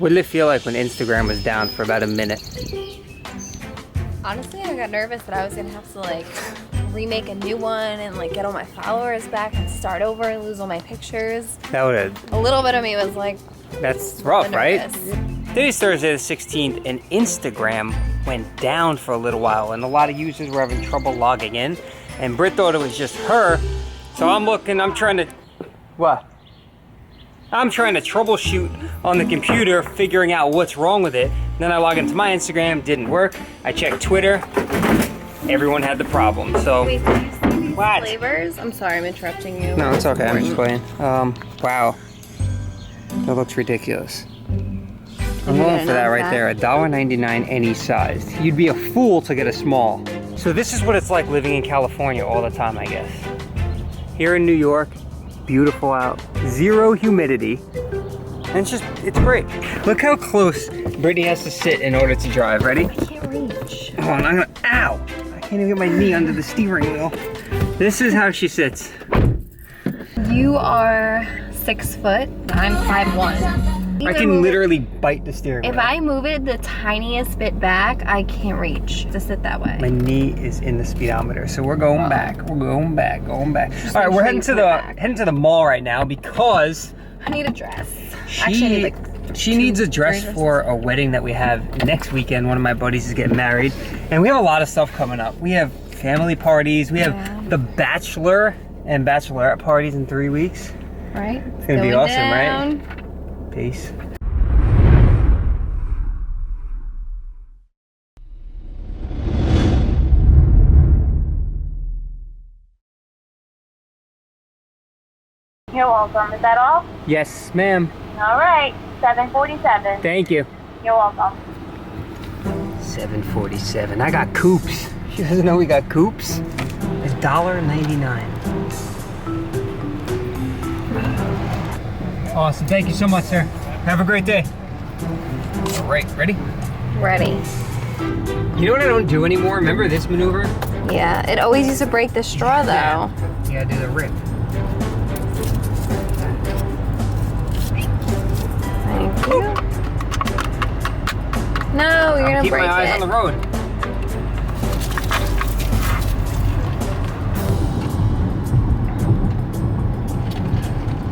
What did it feel like when Instagram was down for about a minute? Honestly, I got nervous that I was gonna have to like remake a new one and like get all my followers back and start over and lose all my pictures. That would have... A little bit of me was like, That's rough, right? nervous. Today's Thursday the 16th, and Instagram went down for a little while, and a lot of users were having trouble logging in, and Britt thought it was just her, so I'm trying to... What? I'm trying to troubleshoot on the computer, figuring out what's wrong with it. Then I log into my Instagram, didn't work. I checked Twitter, everyone had the problem, so... Wait, did you see these What? flavors? I'm sorry, I'm interrupting you. No, it's okay, I'm just playing. Wow. That looks ridiculous. I'm going for that right there, $1.99 any size. You'd be a fool to get a small. So this is what it's like living in California all the time, I guess. Here in New York, beautiful out, zero humidity, and it's great. Look how close Brittany has to sit in order to drive. Ready? I can't reach. Oh, and ow! I can't even get my knee under the steering wheel. This is how she sits. You are 6 foot, I'm 5'1". I can literally bite the steering wheel. If I move it the tiniest bit back, I can't reach to sit that way. My knee is in the speedometer, so we're going back. We're going back. All right, we're heading to the mall right now because I need a dress. She needs a dress for a wedding that we have next weekend. One of my buddies is getting married, and we have a lot of stuff coming up. We have family parties. We have the bachelor and bachelorette parties in 3 weeks. Right? It's gonna be awesome, down. right? Peace. You're welcome. Is that all? Yes, ma'am. All right. 747. Thank you. You're welcome. 747. I got coops. She doesn't know we got coops. It's $1.99. Awesome. Thank you so much, sir. Have a great day. All right, ready? Ready. You know what I don't do anymore? Remember this maneuver? Yeah, it always used to break the straw though. You gotta do the rip. Thank you. No, you're gonna Keep break my eyes it. on the road.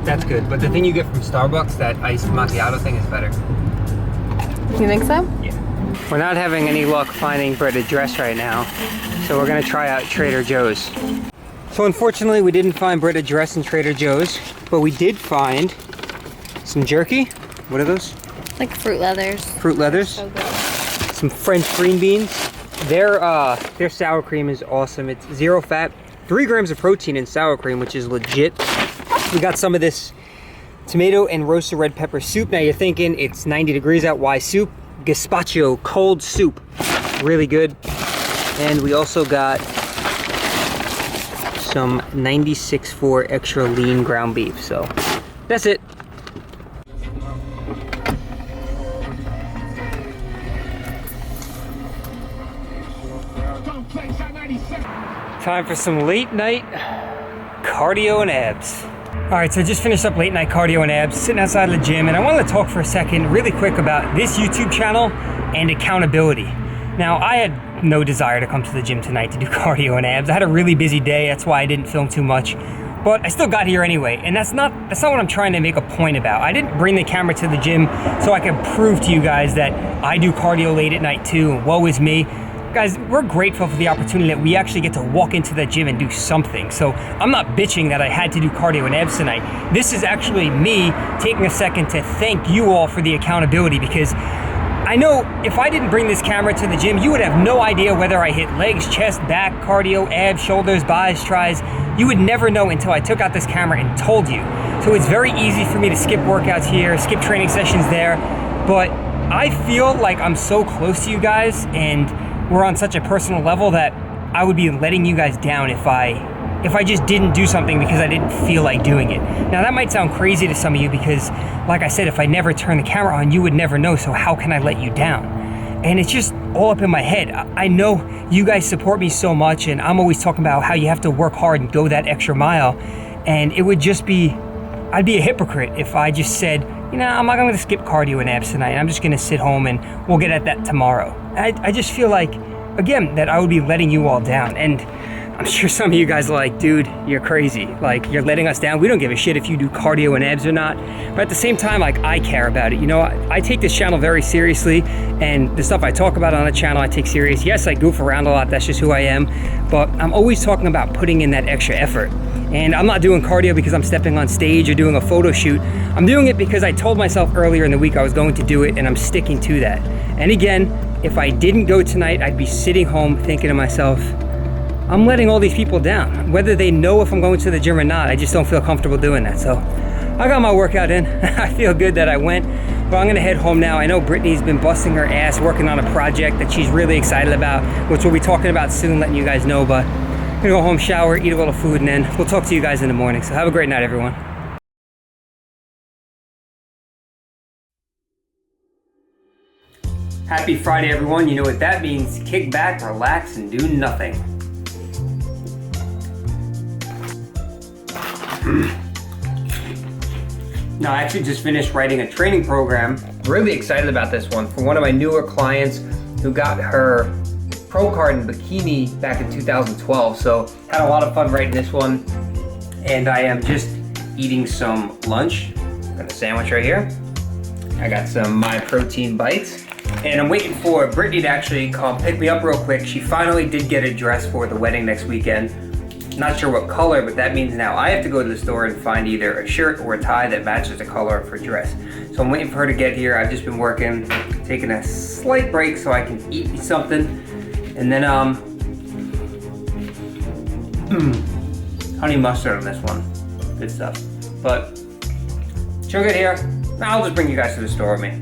That's good, but the thing you get from Starbucks, that iced macchiato thing, is better. You think so? Yeah. We're not having any luck finding Britt a dress right now, so we're gonna try out Trader Joe's. So unfortunately, we didn't find Britt a dress in Trader Joe's, but we did find some jerky. What are those? Like fruit leathers. Fruit leathers. So good. Some French green beans. Their sour cream is awesome. It's 0 fat, 3 grams of protein in sour cream, which is legit. We got some of this tomato and roasted red pepper soup. Now you're thinking it's 90 degrees out, why soup? Gazpacho cold soup, really good. And we also got some 96.4 extra lean ground beef. So that's it. Time for some late night cardio and abs. All right, so I just finished up late night cardio and abs, sitting outside of the gym, and I wanted to talk for a second really quick about this YouTube channel and accountability. Now, I had no desire to come to the gym tonight to do cardio and abs. I had a really busy day, that's why I didn't film too much, but I still got here anyway, and that's not what I'm trying to make a point about. I didn't bring the camera to the gym so I could prove to you guys that I do cardio late at night too, and woe is me. Guys, we're grateful for the opportunity that we actually get to walk into that gym and do something. So I'm not bitching that I had to do cardio and abs tonight. This is actually me taking a second to thank you all for the accountability, because I know if I didn't bring this camera to the gym, you would have no idea whether I hit legs, chest, back, cardio, abs, shoulders, bis, tris. You would never know until I took out this camera and told you. So it's very easy for me to skip workouts here, skip training sessions there, but I feel like I'm so close to you guys and we're on such a personal level that I would be letting you guys down if I just didn't do something because I didn't feel like doing it. Now that might sound crazy to some of you because, like I said, if I never turn the camera on, you would never know, so how can I let you down? And it's just all up in my head. I know you guys support me so much, and I'm always talking about how you have to work hard and go that extra mile, and it would just be, I'd be a hypocrite if I just said, you know, I'm not going to skip cardio and abs tonight. I'm just going to sit home and we'll get at that tomorrow. I just feel like, again, that I would be letting you all down. And I'm sure some of you guys are like, dude, you're crazy. Like, you're letting us down. We don't give a shit if you do cardio and abs or not. But at the same time, like, I care about it. You know, I take this channel very seriously, and the stuff I talk about on the channel, I take serious. Yes, I goof around a lot. That's just who I am. But I'm always talking about putting in that extra effort. And I'm not doing cardio because I'm stepping on stage or doing a photo shoot. I'm doing it because I told myself earlier in the week I was going to do it, and I'm sticking to that. And again, if I didn't go tonight, I'd be sitting home thinking to myself, I'm letting all these people down. Whether they know if I'm going to the gym or not, I just don't feel comfortable doing that. So I got my workout in. I feel good that I went, but I'm gonna head home now. I know Brittany's been busting her ass working on a project that she's really excited about, which we'll be talking about soon, letting you guys know. But I'm gonna go home, shower, eat a little food, and then we'll talk to you guys in the morning. So have a great night, everyone. Happy Friday, everyone. You know what that means. Kick back, relax, and do nothing. No, I actually just finished writing a training program. Really excited about this one for one of my newer clients who got her pro card in bikini back in 2012. So had a lot of fun writing this one. And I am just eating some lunch. Got a sandwich right here. I got some My Protein bites. And I'm waiting for Brittany to actually come pick me up real quick. She finally did get a dress for the wedding next weekend. Not sure what color, but that means now I have to go to the store and find either a shirt or a tie that matches the color of her dress. So I'm waiting for her to get here. I've just been working, taking a slight break so I can eat something. And then, honey mustard on this one. Good stuff. But she'll get here. I'll just bring you guys to the store with me.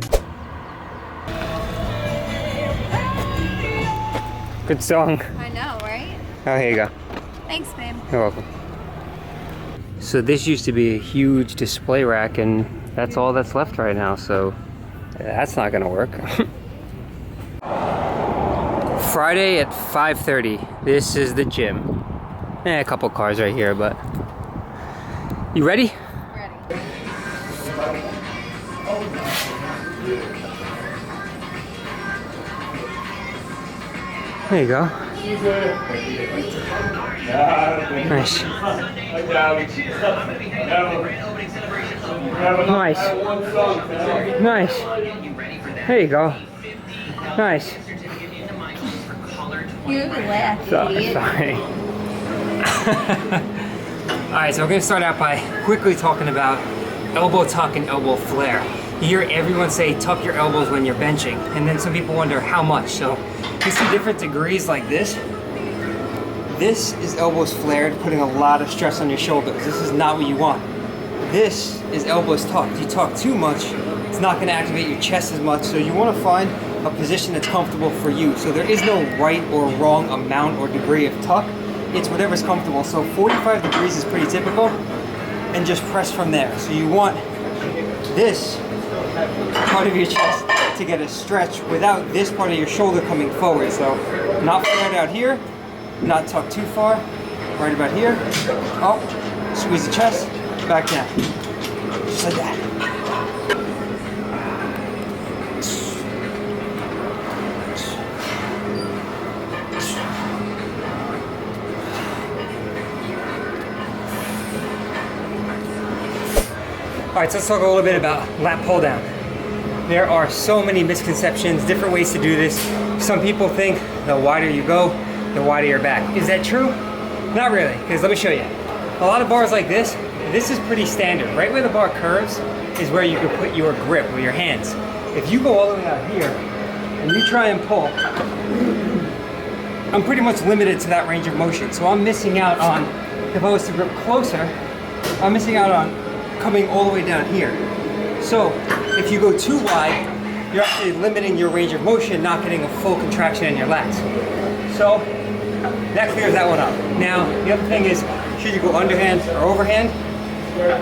Good song. I know, right? Oh, here you go. Thanks, babe. You're welcome. So this used to be a huge display rack, and that's all that's left right now, so that's not gonna work. Friday at 5:30. This is the gym. A couple cars right here, but you ready? Ready. There you go. Nice. Nice. Nice. There you go. Nice. You laugh, Sorry. Alright, so we're going to start out by quickly talking about elbow tuck and elbow flare. You hear everyone say tuck your elbows when you're benching, and then some people wonder how much. So you see different degrees like this. This is elbows flared, putting a lot of stress on your shoulders. This is not what you want. This is elbows tucked. You tuck too much, it's not going to activate your chest as much. So you want to find a position that's comfortable for you. So there is no right or wrong amount or degree of tuck. It's whatever's comfortable. So 45 degrees is pretty typical, and just press from there. So you want this part of your chest to get a stretch without this part of your shoulder coming forward. So not flared out here, not tucked too far, right about here. Oh, squeeze the chest, back down. Just like that. All right, so let's talk a little bit about lat pull down. There are so many misconceptions, different ways to do this. Some people think the wider you go, the wider your back. Is that true? Not really, because let me show you. A lot of bars like this is pretty standard. Right where the bar curves is where you can put your grip with your hands. If you go all the way out here and you try and pull, I'm pretty much limited to that range of motion. So I'm missing out on, if I was to grip closer, I'm missing out on coming all the way down here. So if you go too wide, you're actually limiting your range of motion, not getting a full contraction in your lats. So that clears that one up. Now, the other thing is, should you go underhand or overhand?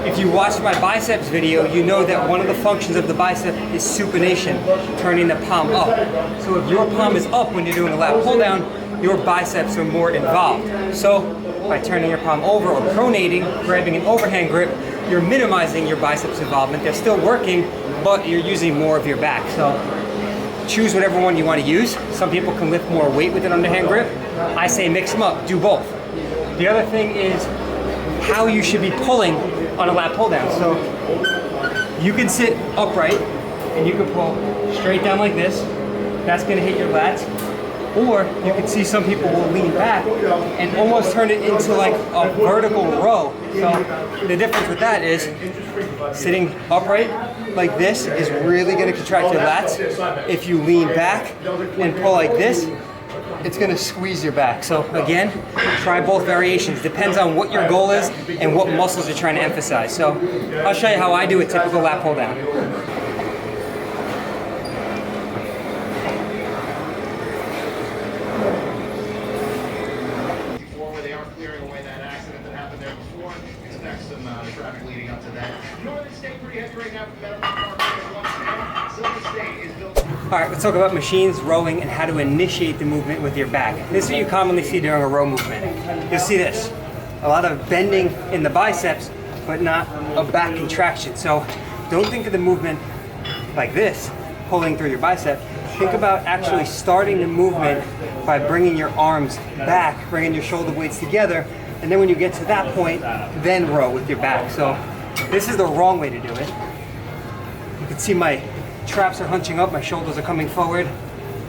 If you watched my biceps video, you know that one of the functions of the bicep is supination, turning the palm up. So if your palm is up when you're doing a lat pull down, your biceps are more involved. So by turning your palm over or pronating, grabbing an overhand grip, you're minimizing your biceps involvement. They're still working, but you're using more of your back. So choose whatever one you want to use. Some people can lift more weight with an underhand grip. I say mix them up, do both. The other thing is how you should be pulling on a lat pull down. So you can sit upright and you can pull straight down like this. That's gonna hit your lats. Or you can see some people will lean back and almost turn it into like a vertical row. So the difference with that is sitting upright like this is really gonna contract your lats. If you lean back and pull like this, it's gonna squeeze your back. So again, try both variations. Depends on what your goal is and what muscles you're trying to emphasize. So I'll show you how I do a typical lat pull down. Where they are clearing away that accident that happened there before. Expect some traffic leading up to that. Northern State pretty heavy right now from Meadow Park. Silver State is built. All right, let's talk about machines, rowing, and how to initiate the movement with your back. This is what you commonly see during a row movement. You'll see this, a lot of bending in the biceps, but not a back contraction. So don't think of the movement like this, pulling through your bicep. Think about actually starting the movement by bringing your arms back, bringing your shoulder blades together, and then when you get to that point, then row with your back. So this is the wrong way to do it. You can see my traps are hunching up, my shoulders are coming forward.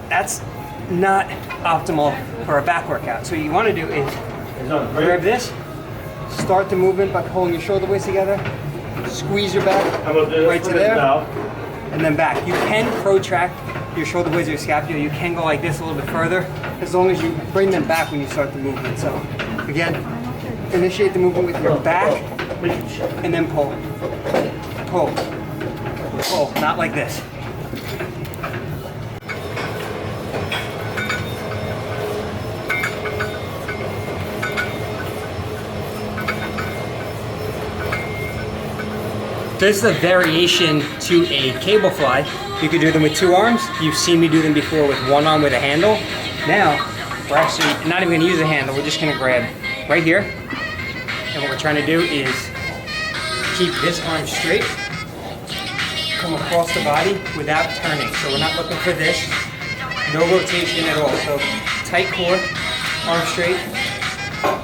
That's not optimal for a back workout. So what you want to do is grab this, start the movement by pulling your shoulder blades together, squeeze your back right to there, and then back. You can protract your shoulder blades or your scapula. You can go like this a little bit further, as long as you bring them back when you start the movement. So again, initiate the movement with your back, and then pull, pull, pull, not like this. This is a variation to a cable fly. You could do them with 2 arms. You've seen me do them before with 1 arm with a handle. Now, we're actually not even gonna use a handle. We're just gonna grab right here. And what we're trying to do is keep this arm straight, come across the body without turning. So we're not looking for this. No rotation at all. So tight core, arm straight,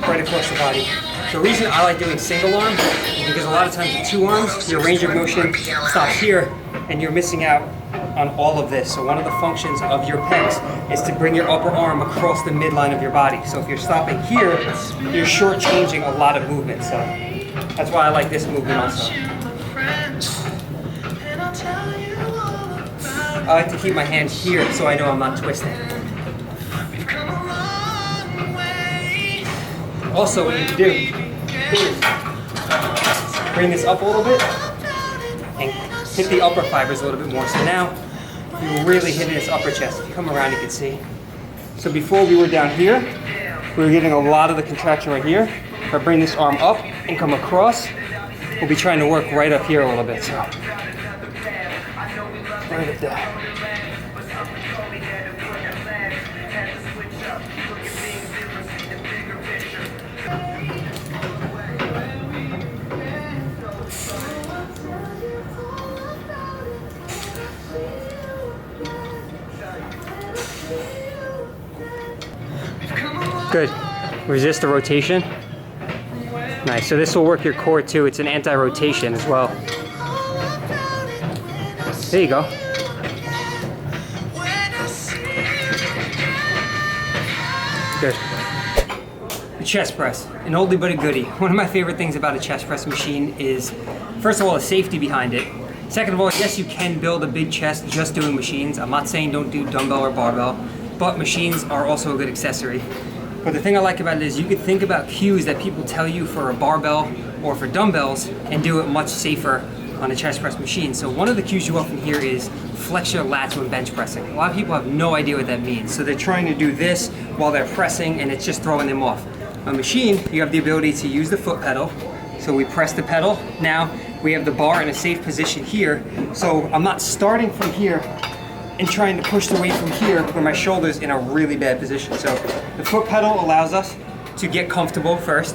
right across the body. The reason I like doing single arm is because a lot of times with 2 arms, your range of motion stops here and you're missing out on all of this. So one of the functions of your pecs is to bring your upper arm across the midline of your body. So if you're stopping here, you're shortchanging a lot of movement. So that's why I like this movement also. I like to keep my hand here so I know I'm not twisting. Also, what you can do is bring this up a little bit and hit the upper fibers a little bit more. So now you're really hitting this upper chest. If you come around, you can see. So before we were down here, we were getting a lot of the contraction right here. If I bring this arm up and come across, we'll be trying to work right up here a little bit. So right up there. Good. Resist the rotation. Nice. So this will work your core too. It's an anti-rotation as well. There you go. Good. The chest press, an oldie but a goodie. One of my favorite things about a chest press machine is, first of all, the safety behind it. Second of all, yes, you can build a big chest just doing machines. I'm not saying don't do dumbbell or barbell, but machines are also a good accessory. But the thing I like about it is you could think about cues that people tell you for a barbell or for dumbbells and do it much safer on a chest press machine. So one of the cues you often hear is flex your lats when bench pressing. A lot of people have no idea what that means. So they're trying to do this while they're pressing and it's just throwing them off. On a machine, you have the ability to use the foot pedal. So we press the pedal. Now we have the bar in a safe position here. So I'm not starting from here and trying to push the weight from here where my shoulder's in a really bad position. So the foot pedal allows us to get comfortable first.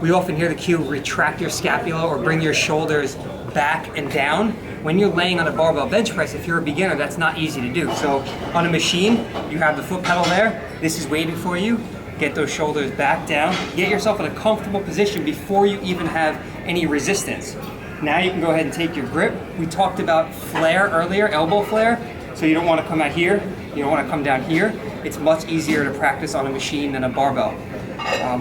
we often hear the cue, retract your scapula or bring your shoulders back and down. When you're laying on a barbell bench press, if you're a beginner, that's not easy to do. So on a machine, you have the foot pedal there. This is waiting for you. Get those shoulders back down. Get yourself in a comfortable position before you even have any resistance. Now you can go ahead and take your grip. We talked about flare earlier, elbow flare. So you don't want to come out here. You don't want to come down here. It's much easier to practice on a machine than a barbell.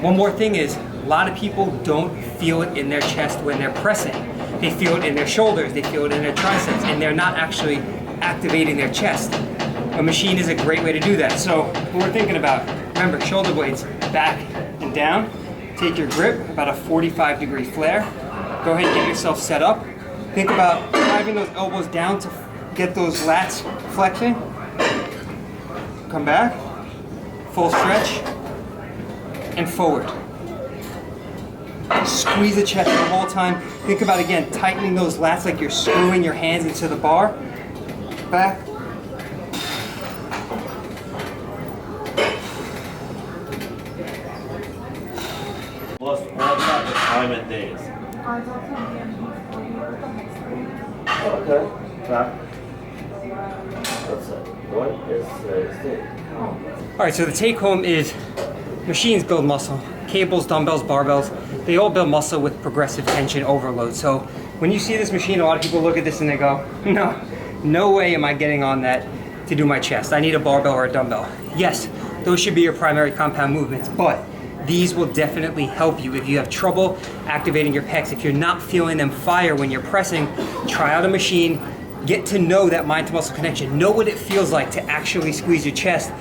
One more thing is, a lot of people don't feel it in their chest when they're pressing. They feel it in their shoulders, they feel it in their triceps, and they're not actually activating their chest. A machine is a great way to do that. So what we're thinking about, remember, shoulder blades back and down. Take your grip, about a 45-degree flare. Go ahead and get yourself set up. Think about driving those elbows down to get those lats flexing. Come back, full stretch, and forward. Squeeze the chest the whole time. Think about, again, tightening those lats like you're screwing your hands into the bar. Back. What's the time and days? Okay. Back. That's it. What is the All right, so the take home is machines build muscle. Cables, dumbbells, barbells, they all build muscle with progressive tension overload. So when you see this machine, a lot of people look at this and they go, no way am I getting on that to do my chest. I need a barbell or a dumbbell. Yes, those should be your primary compound movements, but these will definitely help you if you have trouble activating your pecs. If you're not feeling them fire when you're pressing, try out a machine, get to know that mind to muscle connection, know what it feels like to actually squeeze your chest,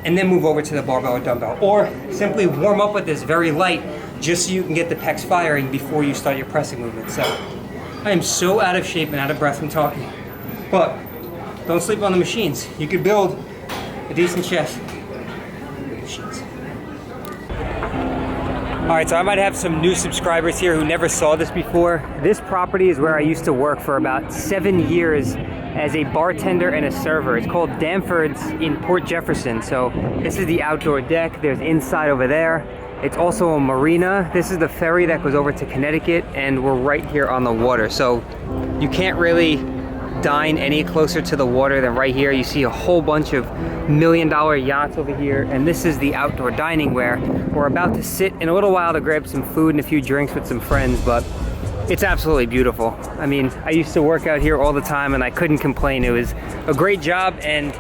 and then move over to the barbell or dumbbell. Or simply warm up with this very light, just so you can get the pecs firing before you start your pressing movement. So I am so out of shape and out of breath from talking, but don't sleep on the machines. You could build a decent chest with machines. All right, so I might have some new subscribers here who never saw this before. This property is where I used to work for about 7 years as a bartender and a server. It's called Danford's in Port Jefferson. So this is the outdoor deck. There's inside over there. It's also a marina. This is the ferry that goes over to Connecticut, and we're right here on the water. So you can't really dine any closer to the water than right here. You see a whole bunch of million-dollar yachts over here, and this is the outdoor dining where we're about to sit in a little while to grab some food and a few drinks with some friends, but it's absolutely beautiful. I mean, I used to work out here all the time and I couldn't complain. It was a great job, and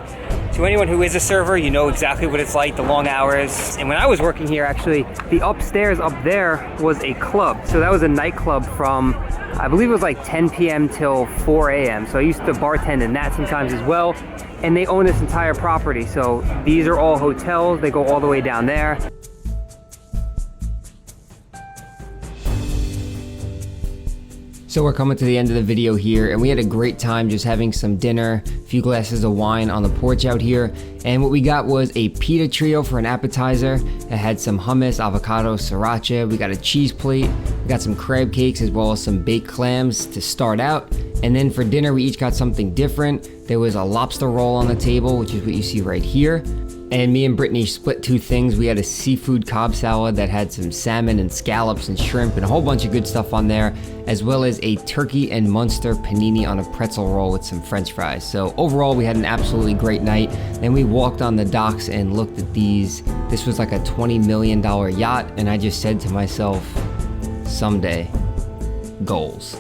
to anyone who is a server, you know exactly what it's like, the long hours. And when I was working here, actually, the upstairs up there was a club. So that was a nightclub from, I believe it was like 10 p.m. till 4 a.m. So I used to bartend in that sometimes as well. And they own this entire property. So these are all hotels. They go all the way down there. So we're coming to the end of the video here, and we had a great time just having some dinner, a few glasses of wine on the porch out here. And what we got was a pita trio for an appetizer. It had some hummus, avocado, sriracha. We got a cheese plate. We got some crab cakes as well as some baked clams to start out. And then for dinner, we each got something different. There was a lobster roll on the table, which is what you see right here. And me and Brittany split two things. We had a seafood Cobb salad that had some salmon and scallops and shrimp and a whole bunch of good stuff on there, as well as a turkey and Munster panini on a pretzel roll with some french fries. So overall, we had an absolutely great night. Then we walked on the docks and looked at these. This was like a $20 million yacht, and I just said to myself, someday, goals.